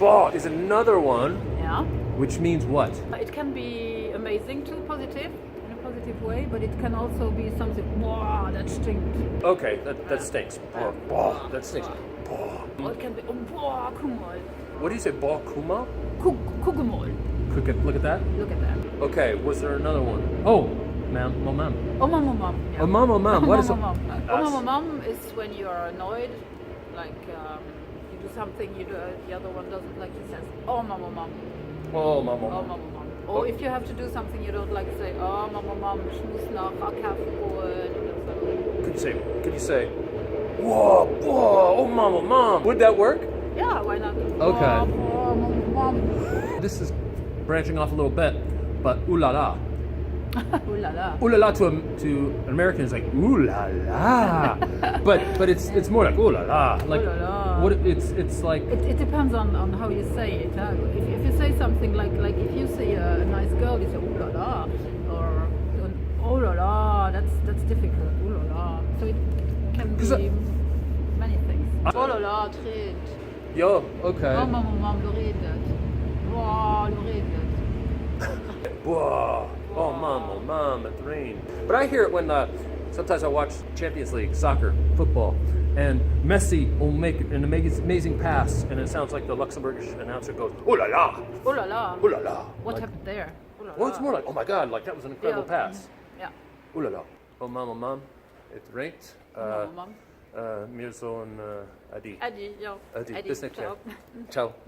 boah is another one, Yeah. which means what? It can be amazing too, positive, in a positive way, but it can also be something, wow, that stinkt. Okay, that stinks. Boah, that stinks. Boah. Or it can be, oh, wow, guck mal. What do you say, boah kuma? Guck mal. Look at that. Look at that. Okay, was there another one? Oh, ma'am, mom, ma'am. Oh, Mamm, oh, Mamm. Yeah. Oh, mom, oh, mom. What is Oh, it? Mamm, oh, Mamm, oh, Mamm is when you're annoyed, like you do something the other one doesn't like, he says, oh, Mamm, oh, Mamm. Oh, mom, oh, Oh, mom. Mamm, oh, Mamm. Or if you have to do something you don't like, say, oh, Mamm, oh, Mamm, ich muss nach Kaffee holen oder so. Could you say, whoa, oh, mom, oh, mom. Would that work? Yeah, why not? Okay. Oh, Mamm, oh, Mamm. This is branching off a little bit, but ooh la la. Ooh la la. Ooh la la to an American is like ooh la la, but it's more like ooh la la. Like Ooh la la. what it's like. It depends on how you say it. Huh? If you say something like if you say a nice girl, you say ooh la la, or oh la la. That's difficult. Ooh la la. So it can be many things. Oh la la, het regent. Yo, okay. Oh Mamm, oh Mamm, du redet. Wow, du redet. Whoa, oh mom, it rained. But I hear it when sometimes I watch Champions League soccer, football, and Messi will make an amazing pass, and it sounds like the Luxembourgish announcer goes, "Ooh la la, Oh la la. ooh la la." What Like, happened there? Oh la la. well, it's more like, "Oh my God, like that was an incredible Yeah. pass." Yeah. Ooh la la. Oh mom, it rained. Oh Mamm. Mir so ein Adi. Adi, ja. Adi. Adi, Bis nächstes Jahr. ciao. Ciao.